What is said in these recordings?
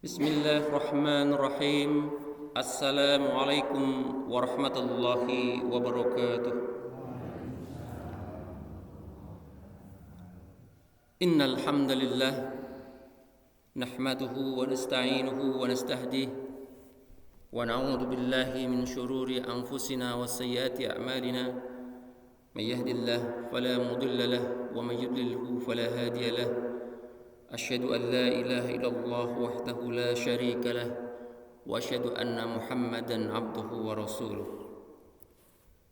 Bismillahirrahmanirrahim. Assalamualaikum warahmatullahi wabarakatuh. Innal hamdalillah nahmaduhu wa nasta'inuhu wa nastahdihi wa na'udzu billahi min shururi anfusina wa sayyiati a'malina. May yahdihillahu fala mudilla lahu wa may yudlilhu fala hadiya lahu. أشهد أن لا إله إلا الله وحده لا شريك له وأشهد أن محمدا عبده ورسوله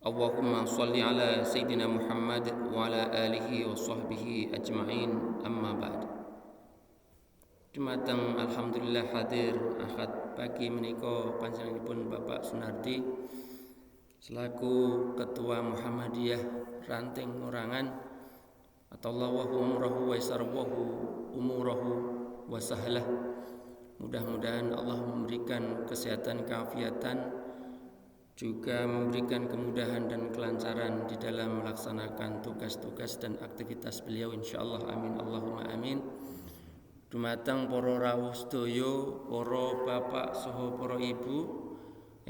اللهم صل على سيدنا محمد وعلى آله وصحبه أجمعين أما بعد. Dumateng alhamdulillah hadir akad pagi menika panjenenganipun Bapak Sunardi selaku Ketua Muhammadiyah Ranting Nurangan. Atallahu umrahu wa yasarwahu umurahu wa sahlah. Mudah-mudahan Allah memberikan kesehatan, keafiatan, juga memberikan kemudahan dan kelancaran di dalam melaksanakan tugas-tugas dan aktivitas beliau insyaallah. Amin Allahumma amin. Dumateng para rawuh sedaya, para bapak saha para ibu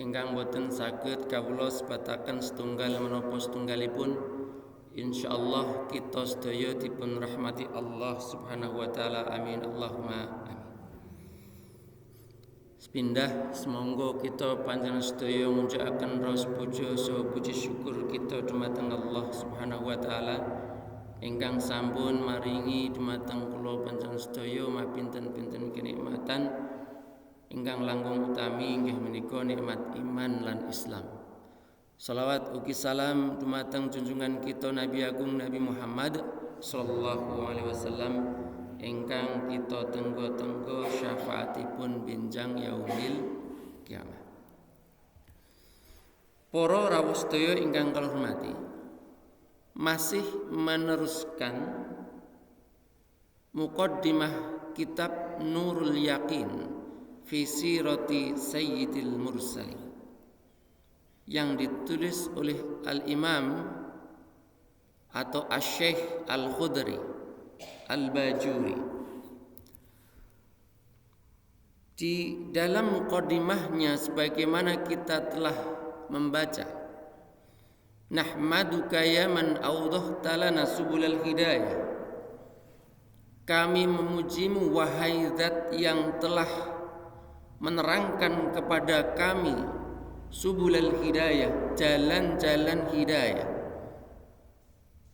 ingkang boten saged kawula sebataken setunggal menapa setunggalipun, insyaallah kita sedaya dipun rahmati Allah Subhanahu wa taala. Amin Allahumma amin. Sepindah semonggo kita panjenengan sedaya munjakaken rasa puja saha puji syukur kita dumateng Allah Subhanahu wa taala ingkang sampun maringi dumateng kula panjenengan sedaya mapinten-pinten kenikmatan ingkang langkung utami inggih menika nikmat iman lan Islam. Salawat ugi salam dumateng junjungan kita Nabi Agung Nabi Muhammad sallallahu alaihi wasallam ingkang kita tenggo-tenggo syafaatipun benjang yaumil kiamah. Para rawuh sedaya ingkang kula hormati, masih meneruskan muqaddimah kitab Nurul Yaqin fi sirati Sayyidil Mursalin yang ditulis oleh Al-Imam atau Asy-Syaikh Al-Khudri Al-Bajuri. Di dalam muqaddimahnya sebagaimana kita telah membaca, nahmaduka ya man awdahta lana subulal hidayah. Kami memujimu wahai zat yang telah menerangkan kepada kami subulal hidayah, jalan-jalan hidayah.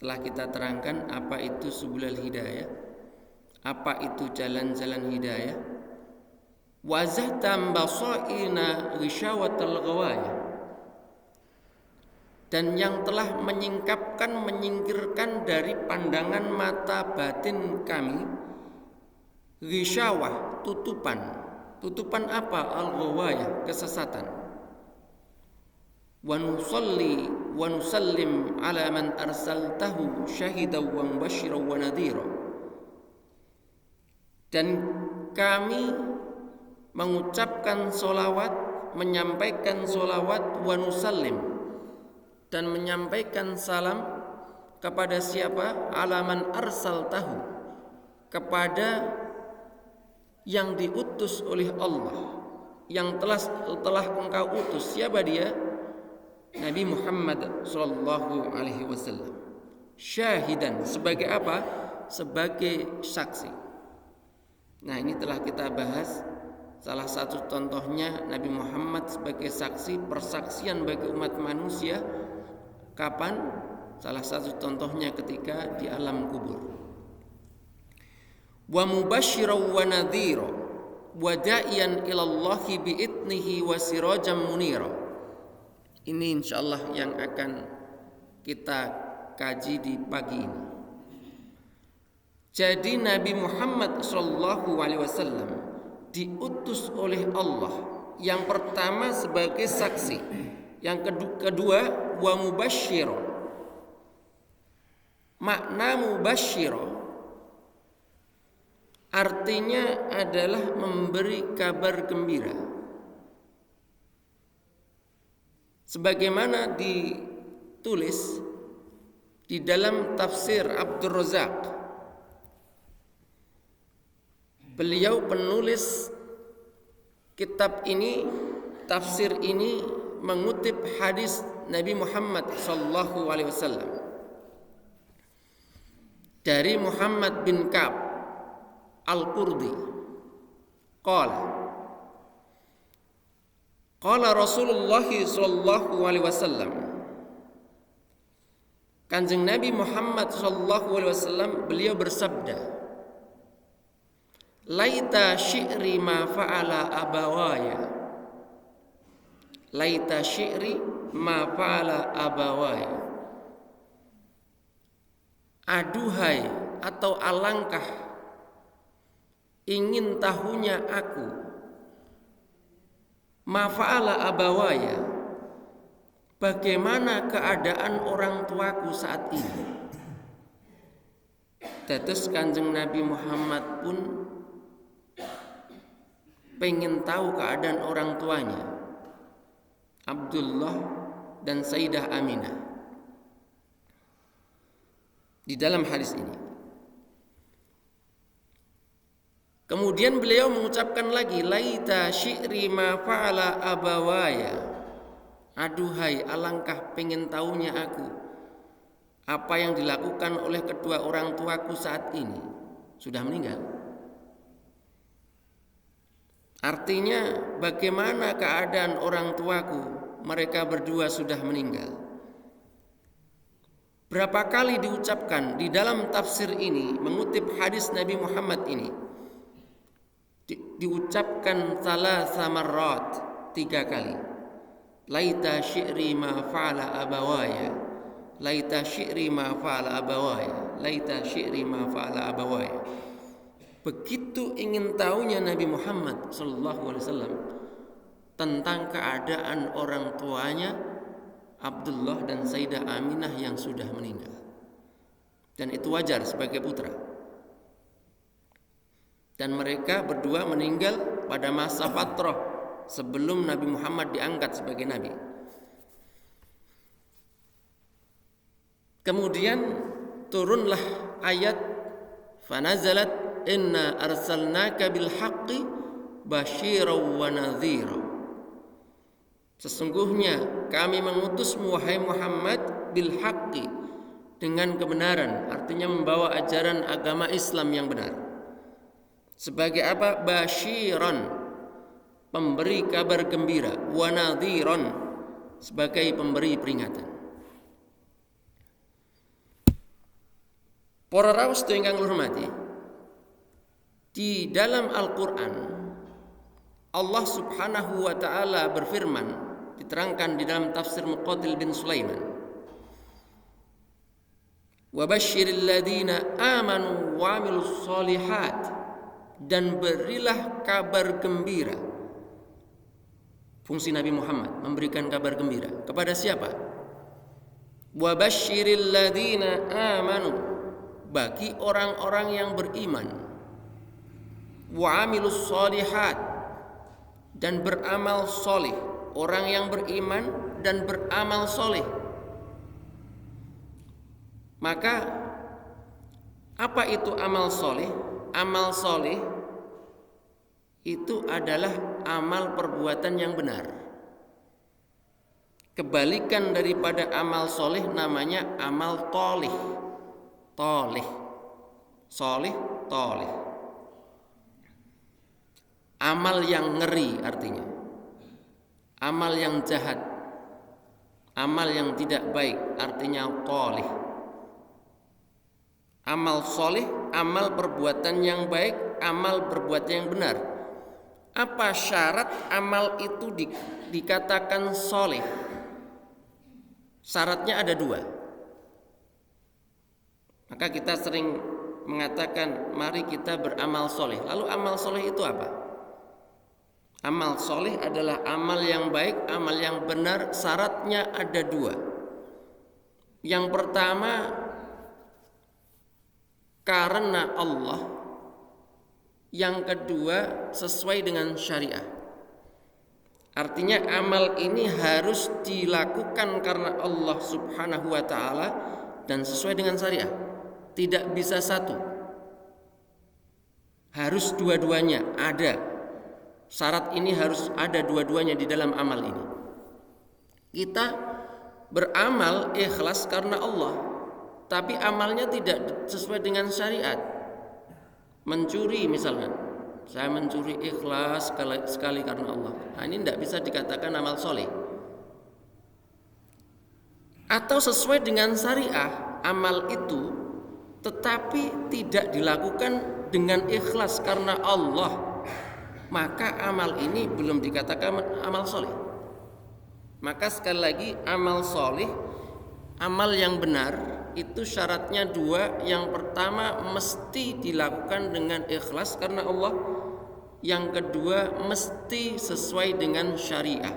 Telah kita terangkan apa itu subulal hidayah, apa itu jalan-jalan hidayah. Wazahtam basaina gishawatal ghawayah, dan yang telah menyingkapkan, menyingkirkan dari pandangan mata batin kami ghishawah, tutupan. Tutupan apa? Al-ghawayah, kesesatan. Wa nusalli wa nusallim ala man arsaltahu syahidan wa mubasysyiran wa nadhira. Dan kami mengucapkan solawat, menyampaikan solawat, wa nusallim, dan menyampaikan salam kepada siapa? Ala man arsaltahu, kepada yang diutus oleh Allah, yang telah engkau utus. Siapa dia? Nabi Muhammad sallallahu alaihi wasallam. Syahidan, sebagai apa? Sebagai saksi. Nah, ini telah kita bahas. Salah satu contohnya Nabi Muhammad sebagai saksi, persaksian bagi umat manusia. Kapan? Salah satu contohnya ketika di alam kubur. Wa mubasysyiran wa nadhira wa da'iyan ila Allah bi idnihi wa sirajan munira. Ini insyaallah yang akan kita kaji di pagi ini. Jadi Nabi Muhammad sallallahu alaihi wasallam diutus oleh Allah, yang pertama sebagai saksi, yang kedua wa mubasysyiran. Makna mubasysyiran artinya adalah memberi kabar gembira. Sebagaimana ditulis di dalam tafsir Abdul Razak, beliau penulis kitab ini, tafsir ini mengutip hadis Nabi Muhammad sallallahu alaihi wasallam dari Muhammad bin Ka'ab Al-Qurdi. Qala Rasulullah sallallahu alaihi wasallam, Kanjeng Nabi Muhammad sallallahu alaihi wasallam beliau bersabda, laita syi'ri ma fa'ala abawaya, laita syi'ri ma fa'ala abawaya. Aduhai atau alangkah ingin tahunya aku, ma fa'ala abawaya, bagaimana keadaan orang tuaku saat ini. Dados Kanjeng Nabi Muhammad pun pengen tahu keadaan orang tuanya, Abdullah dan Sayyidah Aminah, di dalam hadis ini. Kemudian beliau mengucapkan lagi, laita syi'ri ma fa'ala abawaya, aduhai alangkah pengen tahunya aku apa yang dilakukan oleh kedua orang tuaku saat ini, sudah meninggal. Artinya bagaimana keadaan orang tuaku, mereka berdua sudah meninggal. Berapa kali diucapkan di dalam tafsir ini, mengutip hadis Nabi Muhammad ini, diucapkan salasa marrat, 3 kali. Laita syi'ri ma fa'ala abawaya, laita syi'ri ma fa'ala abawaya, laita syi'ri ma fa'ala abawaya. Begitu ingin tahunya Nabi Muhammad sallallahu alaihi wasallam tentang keadaan orang tuanya Abdullah dan Sayyidah Aminah yang sudah meninggal. Dan itu wajar sebagai putra. Dan mereka berdua meninggal pada masa fatrah sebelum Nabi Muhammad diangkat sebagai nabi. Kemudian turunlah ayat fanazalat inna arsalnaka bil haqqi basyiran wa nadhira. Sesungguhnya kami mengutusmu wahai Muhammad bil haqqi, dengan kebenaran, artinya membawa ajaran agama Islam yang benar. Sebagai apa? Basyiran, pemberi kabar gembira, wa nadhiran, sebagai pemberi peringatan. Para rawuh ingkang hormati, di dalam Al-Qur'an Allah Subhanahu wa taala berfirman, diterangkan di dalam tafsir Muqatil bin Sulaiman, wa basyiril ladzina amanu wa amilus sholihat, dan berilah kabar gembira. Fungsi Nabi Muhammad memberikan kabar gembira kepada siapa? Wa basyiril ladzina amanu, bagi orang-orang yang beriman, wa amilus sholihat, dan beramal soleh. Orang yang beriman dan beramal soleh. Maka apa itu amal soleh? Amal soleh itu adalah amal perbuatan yang benar. Kebalikan daripada amal soleh namanya amal toleh. Toleh, soleh, toleh. Amal yang ngeri artinya, amal yang jahat, amal yang tidak baik artinya toleh. Amal soleh, amal perbuatan yang baik, amal perbuatan yang benar. Apa syarat amal itu dikatakan soleh? Syaratnya ada 2. Maka kita sering mengatakan mari kita beramal soleh. Lalu amal soleh itu apa? Amal soleh adalah amal yang baik, amal yang benar. Syaratnya ada 2. Yang pertama, karena Allah. Yang kedua, sesuai dengan syariah. Artinya amal ini harus dilakukan karena Allah Subhanahu wa ta'ala dan sesuai dengan syariah. Tidak bisa satu, harus dua-duanya ada. Syarat ini harus ada dua-duanya di dalam amal ini. Kita beramal ikhlas karena Allah, tapi amalnya tidak sesuai dengan syariat. Mencuri misalnya, saya mencuri ikhlas sekali karena Allah. Nah, ini tidak bisa dikatakan amal soleh. Atau sesuai dengan syariah amal itu, tetapi tidak dilakukan dengan ikhlas karena Allah, maka amal ini belum dikatakan amal soleh. Maka sekali lagi, amal soleh, amal yang benar itu syaratnya dua. Yang pertama mesti dilakukan dengan ikhlas karena Allah. Yang kedua mesti sesuai dengan syariah.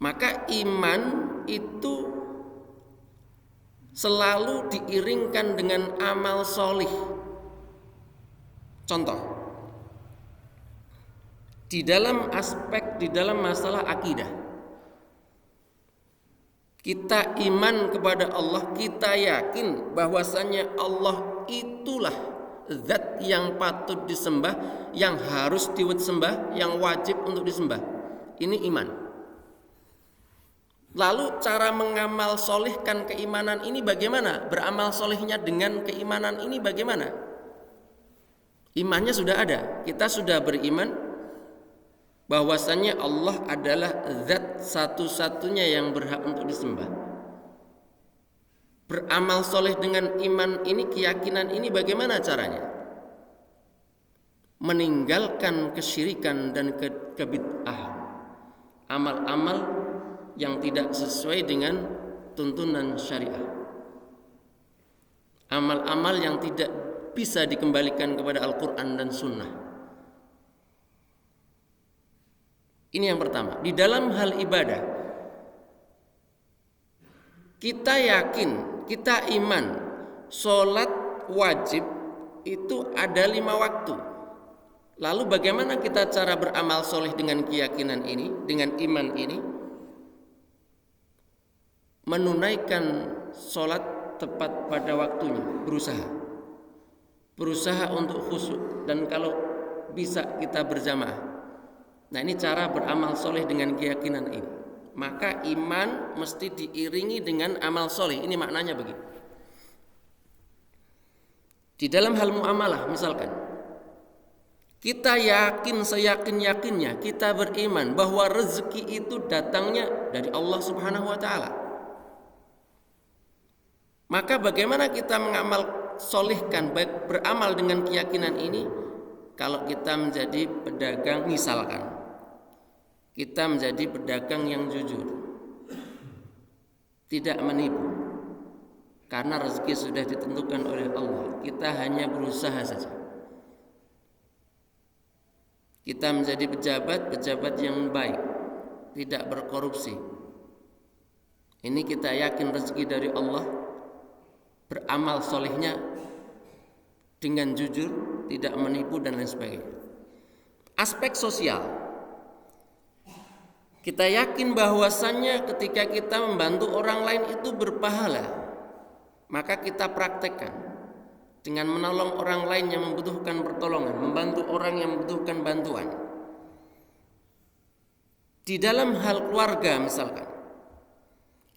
Maka iman itu selalu diiringkan dengan amal solih. Contoh, di dalam masalah akidah, kita iman kepada Allah, kita yakin bahwasannya Allah itulah zat yang patut disembah, yang harus disembah, yang wajib untuk disembah. Ini iman. Lalu cara mengamal solihkan keimanan ini bagaimana? Beramal solihnya dengan keimanan ini bagaimana? Imannya sudah ada. Kita sudah beriman bahwasannya Allah adalah zat satu-satunya yang berhak untuk disembah. Beramal soleh dengan iman ini, keyakinan ini bagaimana caranya? Meninggalkan kesyirikan dan kebid'ahan. Amal-amal yang tidak sesuai dengan tuntunan syariah. Amal-amal yang tidak bisa dikembalikan kepada Al-Quran dan Sunnah. Ini yang pertama. Di dalam hal ibadah, kita yakin, kita iman, sholat wajib itu ada 5 waktu. Lalu bagaimana kita cara beramal soleh dengan keyakinan ini, dengan iman ini? Menunaikan sholat tepat pada waktunya, berusaha untuk khusyuk, dan kalau bisa kita berjamaah. Nah, ini cara beramal soleh dengan keyakinan ini. Maka iman mesti diiringi dengan amal soleh. Ini maknanya begitu. Di dalam hal muamalah misalkan, kita yakin seyakin-yakinnya, kita beriman bahwa rezeki itu datangnya dari Allah Subhanahu wa ta'ala. Maka bagaimana kita mengamal solihkan, baik beramal dengan keyakinan ini? Kalau kita menjadi pedagang, misalkan kita menjadi pedagang yang jujur, tidak menipu, karena rezeki sudah ditentukan oleh Allah, kita hanya berusaha saja. Kita menjadi pejabat yang baik, tidak berkorupsi. Ini kita yakin rezeki dari Allah. Beramal solehnya dengan jujur, tidak menipu dan lain sebagainya. Aspek sosial, kita yakin bahwasannya ketika kita membantu orang lain itu berpahala, maka kita praktekkan dengan menolong orang lain yang membutuhkan pertolongan, membantu orang yang membutuhkan bantuan. Di dalam hal keluarga misalkan,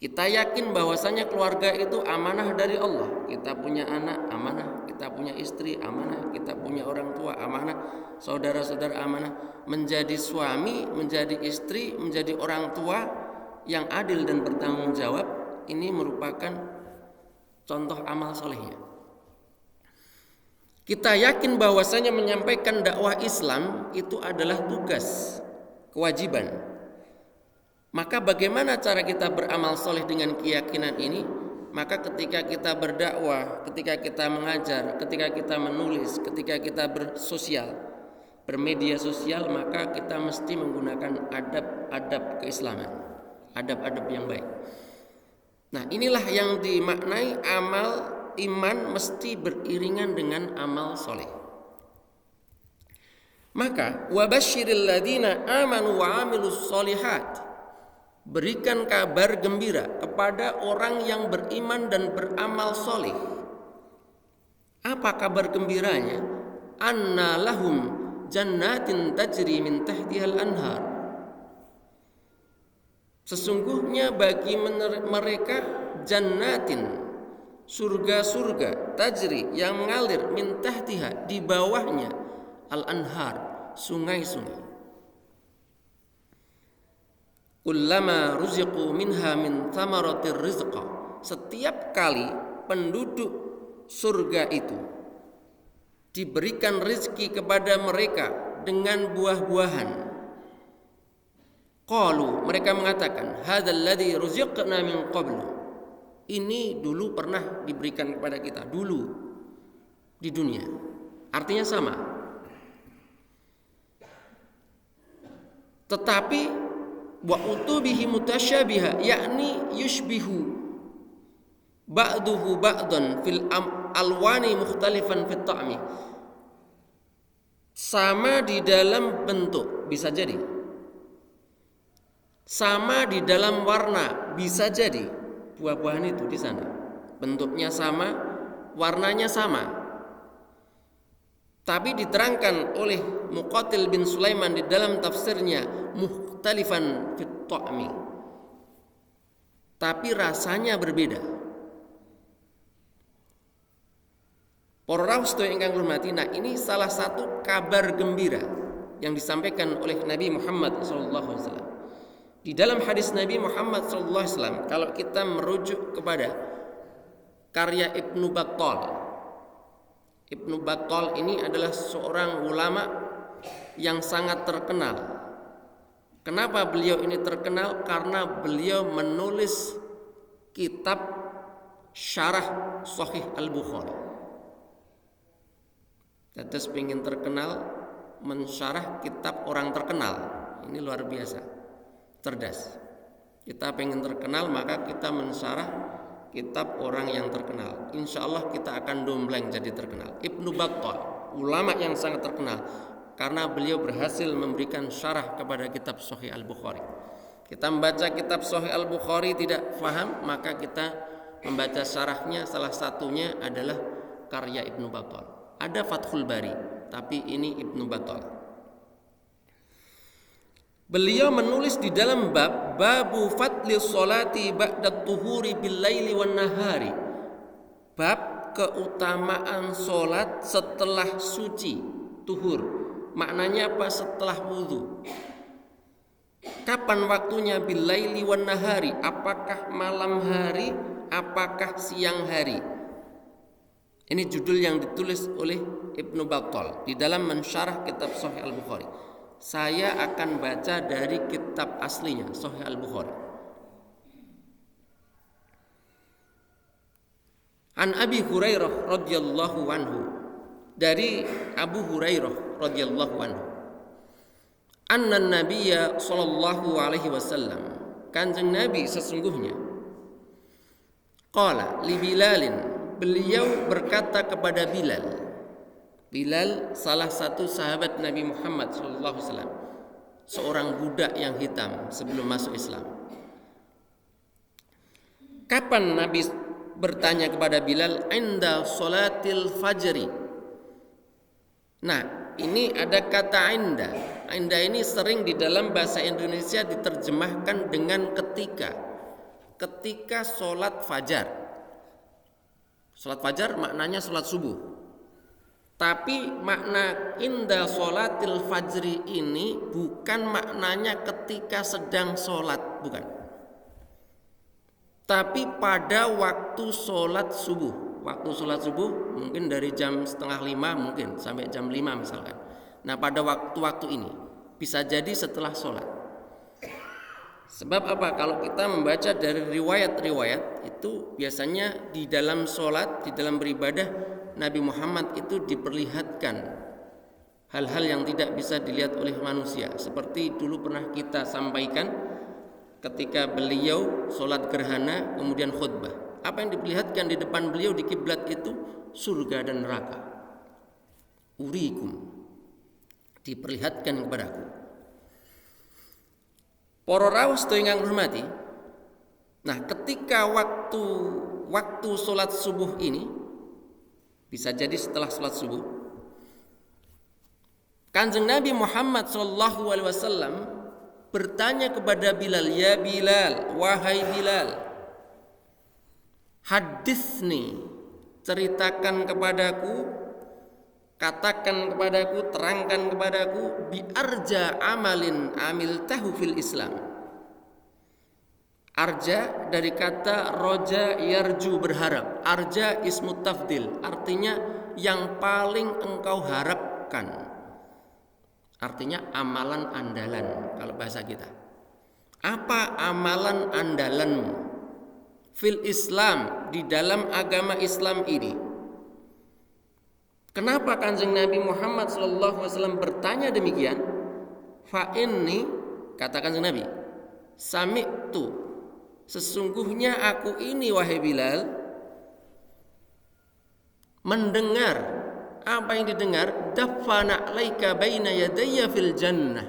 kita yakin bahwasanya keluarga itu amanah dari Allah. Kita punya anak, amanah. Kita punya istri, amanah. Kita punya orang tua, amanah. Saudara-saudara, amanah. Menjadi suami, menjadi istri, menjadi orang tua yang adil dan bertanggung jawab, ini merupakan contoh amal solehnya. Kita yakin bahwasanya menyampaikan dakwah Islam itu adalah tugas, kewajiban. Maka bagaimana cara kita beramal soleh dengan keyakinan ini? Maka ketika kita berdakwah, ketika kita mengajar, ketika kita menulis, ketika kita bermedia sosial, maka kita mesti menggunakan adab-adab keislaman, adab-adab yang baik. Nah, inilah yang dimaknai amal iman mesti beriringan dengan amal soleh. Maka wabasyiril ladina amanu wa amilus solihat, berikan kabar gembira kepada orang yang beriman dan beramal soleh. Apa kabar gembiranya? Anna lahum jannatin tajri min tahtihal anhar. Sesungguhnya bagi mereka jannatin, surga-surga, tajri yang mengalir min tahtiha, di bawahnya al anhar, sungai-sungai. Kullama ruziqu minha min thamaratir rizqa, setiap kali penduduk surga itu diberikan rezeki kepada mereka dengan buah-buahan, qalu, mereka mengatakan, hadzal ladzi ruziqna min qablu, ini dulu pernah diberikan kepada kita dulu di dunia. Artinya sama. Tetapi wa utubihi mutasyabiha, yakni yushbihu ba'duhu ba'dan fil alwani mukhtalifan fit ta'mi. Sama di dalam bentuk, bisa jadi. Sama di dalam warna, bisa jadi. Buah-buahan itu di sana bentuknya sama, warnanya sama. Tapi diterangkan oleh Muqatil bin Sulaiman di dalam tafsirnya, mukhtalifan fit ta'mi, tapi rasanya berbeda. Para rawuh sedaya ingkang hormati, nah ini salah satu kabar gembira yang disampaikan oleh Nabi Muhammad SAW. Di dalam hadis Nabi Muhammad SAW, kalau kita merujuk kepada karya Ibnu Battal, Ibnu Battal ini adalah seorang ulama yang sangat terkenal. Kenapa beliau ini terkenal? Karena beliau menulis kitab syarah Sahih Al-Bukhari. Tetes pengen terkenal, mensyarah kitab orang terkenal. Ini luar biasa, cerdas. Kita pengen terkenal, maka kita mensyarah kitab orang yang terkenal. Insya Allah kita akan dombleng jadi terkenal. Ibnu Battal, ulama yang sangat terkenal, karena beliau berhasil memberikan syarah kepada kitab Sahih Al-Bukhari. Kita membaca kitab Sahih Al-Bukhari tidak faham, maka kita membaca syarahnya. Salah satunya adalah karya Ibnu Battal. Ada Fathul Bari, tapi ini Ibnu Battal. Beliau menulis di dalam babu fadli sholati ba'da tuhuri bil laili wan nahari, bab keutamaan sholat setelah suci, tuhur. Maknanya apa? Setelah wudu. Kapan waktunya? Bil laili wan nahari, apakah malam hari, apakah siang hari? Ini judul yang ditulis oleh Ibnu Battal di dalam mensyarah kitab Sahih Al-Bukhari. Saya akan baca dari kitab aslinya, Sahih Al-Bukhari. An Abi Hurairah radhiyallahu anhu, dari Abu Hurairah radhiyallahu anhu, anna Nabiyya sallallahu alaihi wasallam, kanjeng Nabi sesungguhnya, qala li Bilalin, beliau berkata kepada Bilal. Bilal salah satu sahabat Nabi Muhammad SAW, seorang budak yang hitam sebelum masuk Islam. Kapan Nabi bertanya kepada Bilal? Inda sholatil fajri. Nah, ini ada kata inda. Inda ini sering di dalam bahasa Indonesia diterjemahkan dengan ketika. Ketika sholat fajar. Sholat fajar maknanya sholat subuh. Tapi makna inda sholatil fajri ini bukan maknanya ketika sedang sholat, bukan. Tapi pada waktu sholat subuh. Waktu sholat subuh mungkin dari jam 4:30 mungkin sampai jam 5 misalkan. Nah, pada waktu-waktu ini bisa jadi setelah sholat. Sebab apa? Kalau kita membaca dari riwayat-riwayat itu biasanya di dalam sholat, di dalam beribadah, Nabi Muhammad itu diperlihatkan hal-hal yang tidak bisa dilihat oleh manusia. Seperti dulu pernah kita sampaikan ketika beliau sholat gerhana kemudian khutbah. Apa yang diperlihatkan di depan beliau di kiblat itu? Surga dan neraka. Urikum, diperlihatkan kepadaku. Para rawuh sedaya ingkang hormati. Nah, ketika waktu sholat subuh ini bisa jadi setelah sholat subuh. Kanjeng Nabi Muhammad SAW bertanya kepada Bilal, "Ya Bilal, wahai Bilal, haditsni, ceritakan kepadaku, katakan kepadaku, terangkan kepadaku, bi arja amalin amiltahu fil Islam." Arja dari kata roja yarju, berharap. Arja ismu tafdil, artinya yang paling engkau harapkan. Artinya amalan andalan kalau bahasa kita. Apa amalan andalanmu fil Islam, di dalam agama Islam ini? Kenapa Kanjeng Nabi Muhammad SAW bertanya demikian? Fa inni, kata Kanjeng Nabi, sami'tu, sesungguhnya aku ini wahai Bilal mendengar. Apa yang didengar? Dafana alaika baina yadayya fil jannah.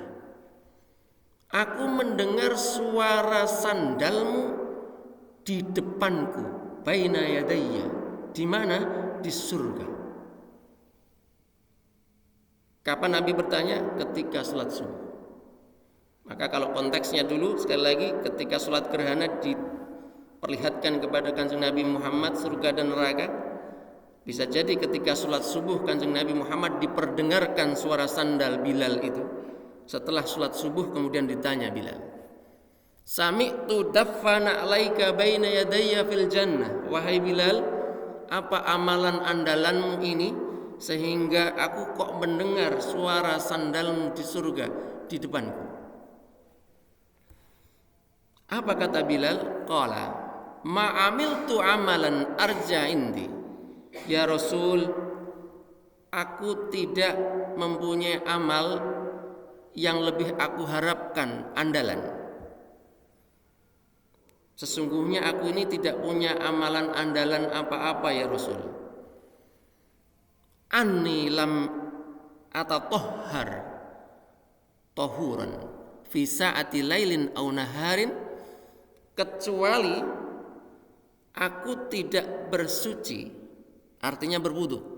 Aku mendengar suara sandalmu di depanku, baina yadayya. Di mana? Di surga. Kapan Nabi bertanya? Ketika sholat subuh. Maka kalau konteksnya dulu, sekali lagi, ketika sholat gerhana diperlihatkan kepada Kanjeng Nabi Muhammad surga dan neraka. Bisa jadi ketika sholat subuh Kanjeng Nabi Muhammad diperdengarkan suara sandal Bilal itu. Setelah sholat subuh kemudian ditanya Bilal, sami'tu daffana alaika baina yadayya fil jannah. Wahai Bilal, apa amalan andalanmu ini sehingga aku kok mendengar suara sandalmu di surga di depanku? Apa kata Bilal? Qala ma amiltu amalan arja indi. Ya Rasul, aku tidak mempunyai amal yang lebih aku harapkan andalan. Sesungguhnya aku ini tidak punya amalan andalan apa-apa ya Rasul. Anni lam atatohhar tohuran fi sa'ati lailin aw naharin, kecuali aku tidak bersuci, artinya berwudu.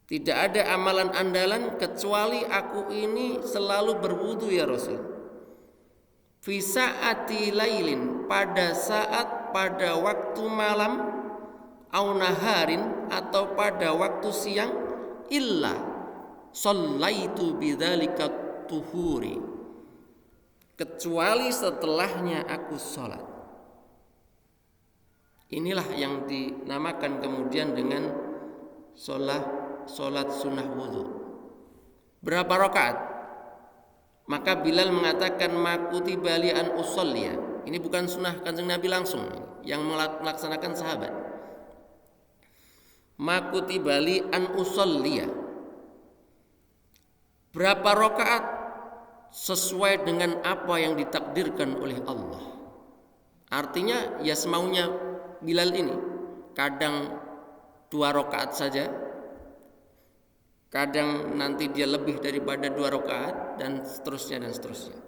Tidak ada amalan andalan kecuali aku ini selalu berwudu ya Rasul. Fi sa'ati lailin, pada saat pada waktu malam, au naharin, atau pada waktu siang, illa shallaitu bidzalika tuhuri, kecuali setelahnya aku sholat. Inilah yang dinamakan kemudian dengan sholat sunnah wudhu. Berapa rakaat? Maka Bilal mengatakan makuti bali an usolliya. Ini bukan sunnah Kanjeng Nabi langsung, yang melaksanakan sahabat. Makuti bali an usolliya. Berapa rakaat? Sesuai dengan apa yang ditakdirkan oleh Allah. Artinya ya semaunya Bilal ini, kadang 2 rakaat saja, kadang nanti dia lebih daripada 2 rakaat, dan seterusnya dan seterusnya.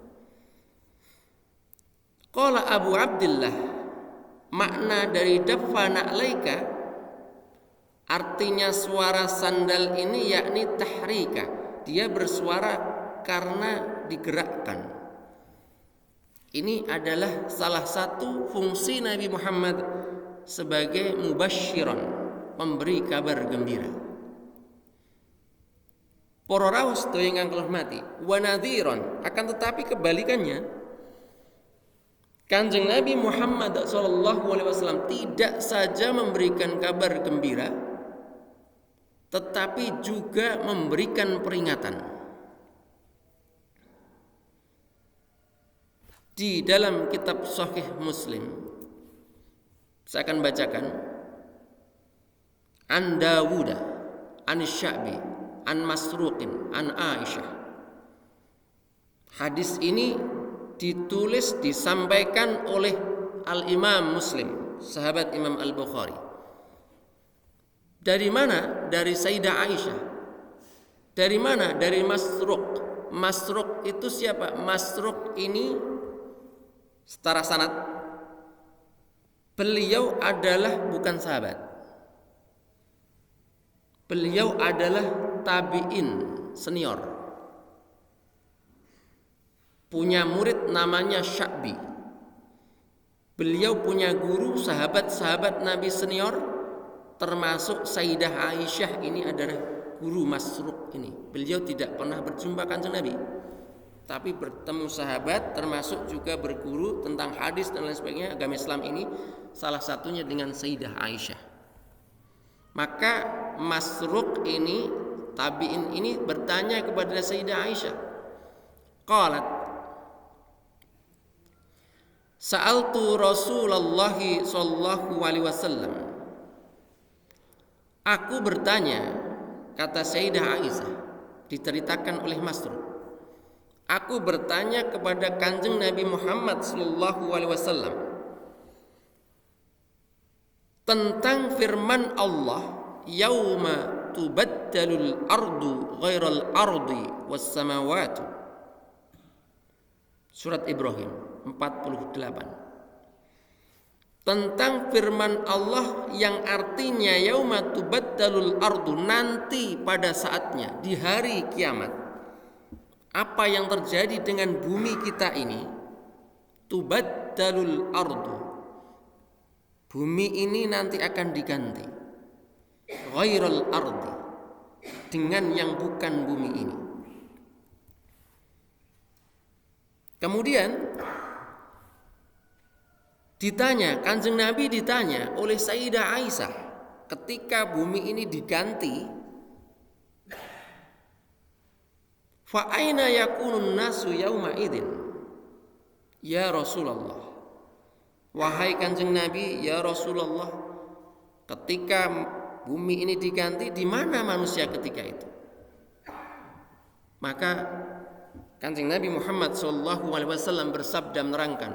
Qala Abu Abdillah, makna dari daffana alaika, artinya suara sandal ini yakni tahrika, dia bersuara karena digerakkan. Ini adalah salah satu fungsi Nabi Muhammad sebagai mubasyiran, pemberi kabar gembira. Para rawuh sedaya ingkang kula hormati, wa nadhiran, akan tetapi kebalikannya, Kanjeng Nabi Muhammad SAW tidak saja memberikan kabar gembira, tetapi juga memberikan peringatan. Di dalam kitab Sahih Muslim, saya akan bacakan, an Dawuda an Sya'bi an Masruqin an Aisyah. Hadis ini ditulis, disampaikan oleh Al-Imam Muslim, sahabat Imam Al-Bukhari. Dari mana? Dari Sayyidah Aisyah. Dari mana? Dari Masruq. Masruq itu siapa? Masruq ini secara sanad beliau adalah bukan sahabat. Beliau adalah tabi'in. senior. Punya murid namanya Sya'bi. Beliau punya guru, sahabat-sahabat Nabi senior, termasuk Sayyidah Aisyah ini adalah guru Masruq ini. Beliau tidak pernah berjumpa Kanjeng Nabi, tapi bertemu sahabat, termasuk juga berguru tentang hadis dan lain sebagainya. Agama Islam ini salah satunya dengan Sayyidah Aisyah. Maka Masruq ini, tabi'in ini bertanya kepada Sayyidah Aisyah. Qalat, sa'altu Rasulullah sallallahu alaihi wasallam. Aku bertanya, kata Sayyidah Aisyah, diceritakan oleh Masruq. Aku bertanya kepada Kanjeng Nabi Muhammad sallallahu alaihi wasallam tentang firman Allah, yauma tubaddalul ardu ghairal ardi was samawati. Surat Ibrahim 48. Tentang firman Allah yang artinya yauma tubaddalul ardu, nanti pada saatnya di hari kiamat, apa yang terjadi dengan bumi kita ini? Tubaddalul ardu, bumi ini nanti akan diganti, ghairal ardi, dengan yang bukan bumi ini. Kemudian ditanya, Kanjeng Nabi ditanya oleh Sayyidah Aisyah, ketika bumi ini diganti, fa aina yakunun nasu yauma idzin ya Rasulullah. Wahai Kanjeng Nabi, ya Rasulullah, ketika bumi ini diganti, di mana manusia ketika itu? Maka Kanjeng Nabi Muhammad SAW bersabda menerangkan,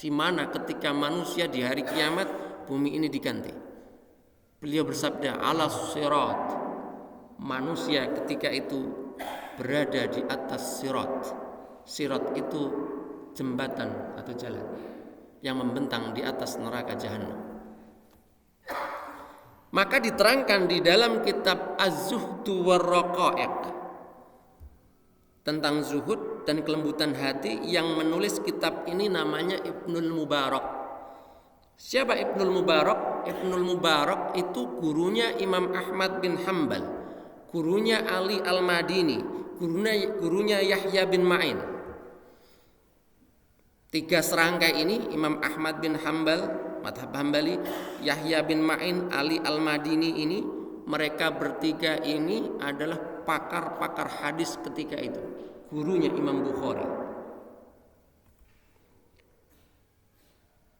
di mana ketika manusia di hari kiamat bumi ini diganti. Beliau bersabda, ala sirat, manusia ketika itu berada di atas sirat. Sirat itu jembatan atau jalan yang membentang di atas neraka jahanam. Maka diterangkan di dalam kitab Az-Zuhdu war-Raqaiq tentang zuhud dan kelembutan hati, yang menulis kitab ini namanya Ibnul Mubarak. Siapa Ibnul Mubarak? Ibnul Mubarak itu gurunya Imam Ahmad bin Hanbal, gurunya Ali Al-Madini, gurunya Yahya bin Ma'in. Tiga serangkai ini, Imam Ahmad bin Hanbal, madhab Hambali, Yahya bin Ma'in, Ali Al-Madini ini, mereka bertiga ini adalah pakar-pakar hadis ketika itu, gurunya Imam Bukhari.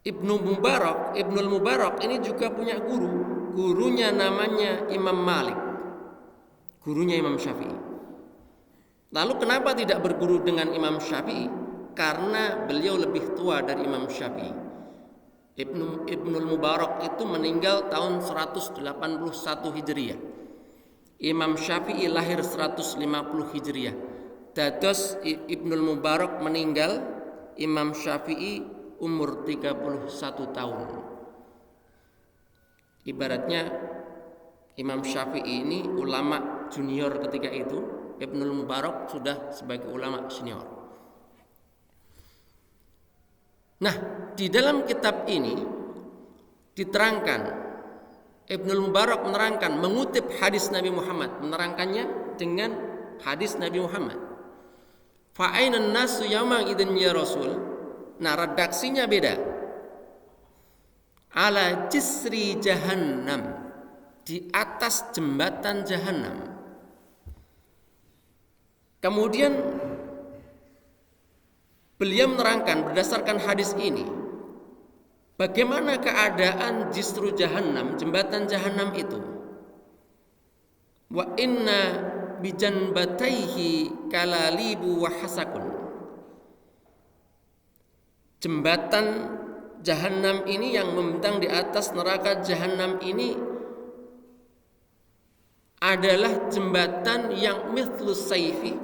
Ibnul Mubarak ini juga punya guru, gurunya namanya Imam Malik, gurunya Imam Syafi'i. Lalu kenapa tidak berguru dengan Imam Syafi'i? Karena beliau lebih tua dari Imam Syafi'i. Ibnul Mubarak itu meninggal tahun 181 Hijriah. Imam Syafi'i lahir 150 Hijriah. Dados Ibnul Mubarak meninggal, Imam Syafi'i umur 31 tahun. Ibaratnya Imam Syafi'i ini ulama junior ketika itu, Ibnul Mubarak sudah sebagai ulama senior. Nah, di dalam kitab ini diterangkan, Ibnul Mubarak menerangkan, mengutip hadis Nabi Muhammad, menerangkannya dengan hadis Nabi Muhammad. Fa ainan nasu yauma idzin ya Rasul. Nah, redaksinya beda. Ala jisri jahannam, di atas jembatan jahannam. Kemudian beliau menerangkan berdasarkan hadis ini, bagaimana keadaan jisru jahannam, jembatan jahannam itu. Wa inna bijanbataihi kalalibu wa hasakun. Jembatan jahannam ini yang membentang di atas neraka jahannam ini adalah jembatan yang mithlus sayfi,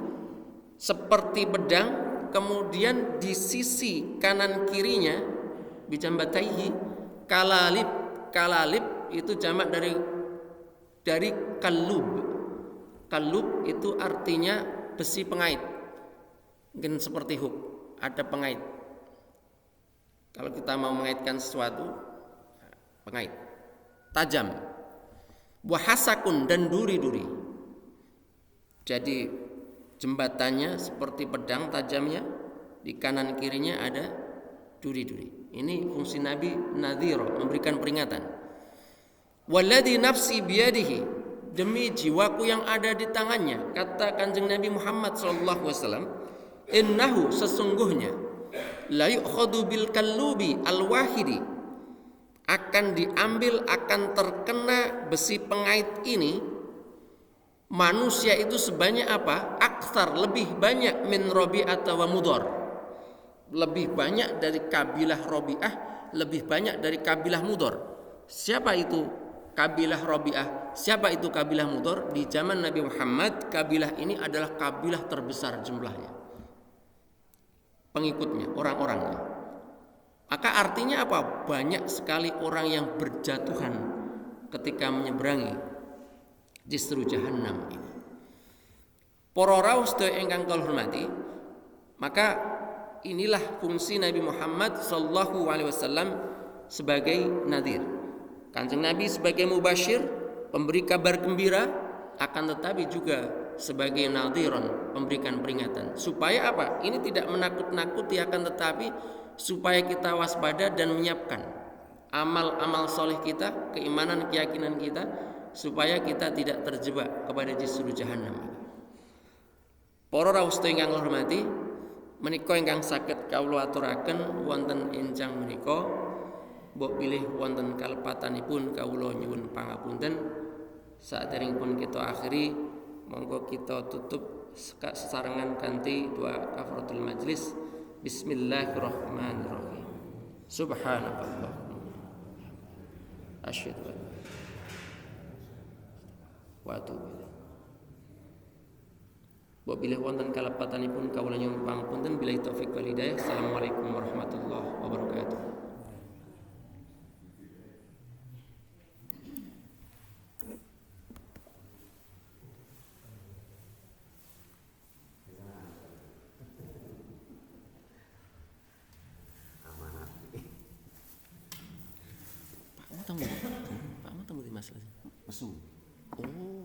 seperti pedang. Kemudian di sisi kanan kirinya bijambataihi kalalib itu jamak dari kalub. Kalub itu artinya besi pengait. Mungkin seperti hook, ada pengait. Kalau kita mau mengaitkan sesuatu, pengait. Tajam. Wahasakun dan duri-duri. Jadi jembatannya seperti pedang tajamnya, di kanan kirinya ada duri-duri. Ini fungsi Nabi nadhira, memberikan peringatan. Walladzi nafsi biyadihi, demi jiwaku yang ada di tangannya, kata Kanjeng Nabi Muhammad sallallahu alaihi wasallam, innahu sesungguhnya la yu'khadhu bil kallubi al-wahidi, akan diambil, akan terkena besi pengait ini manusia itu sebanyak apa? Aktsar, lebih banyak min Rabi'ah wa Mudhar, lebih banyak dari kabilah Rabi'ah, lebih banyak dari kabilah Mudhar. Siapa itu kabilah Rabi'ah? Siapa itu kabilah Mudhar? Di zaman Nabi Muhammad, kabilah ini adalah kabilah terbesar jumlahnya, pengikutnya, orang-orangnya. Maka artinya apa? Banyak sekali orang yang berjatuhan ketika menyeberangi jisru jahannam ini. Para rawuh sedaya ingkang kula hormati, maka inilah fungsi Nabi Muhammad sallallahu alaihi wasallam sebagai nadhir. Kanjeng Nabi sebagai mubasyir, pemberi kabar gembira, akan tetapi juga sebagai nadhiran, memberikan peringatan. Supaya apa? Ini tidak menakut-nakuti, akan tetapi supaya kita waspada dan menyiapkan amal-amal soleh kita, keimanan, keyakinan kita, supaya kita tidak terjebak kepada jisru jahannam. Para rawuh sedaya ingkang hormati, menika ingkang saged kawula aturaken wonten enjang menika, mbok pilih wonten kalepatanipun kawula nyuwun pangapunten. Saderengipun kita akhiri, monggo kita tutup sesarengan kanthi doa kafaratul majlis. Bismillahirrahmanirrahim. Subhanallah. Asyhadu an wa atubu ilaih. Wa bilih wonten kalepatanipun kawula nyuwun pangapunten. Billahi taufik wal hidayah. Assalamualaikum warahmatullahi wabarakatuh. Pak mau temu di masalah. Mesum. Oh.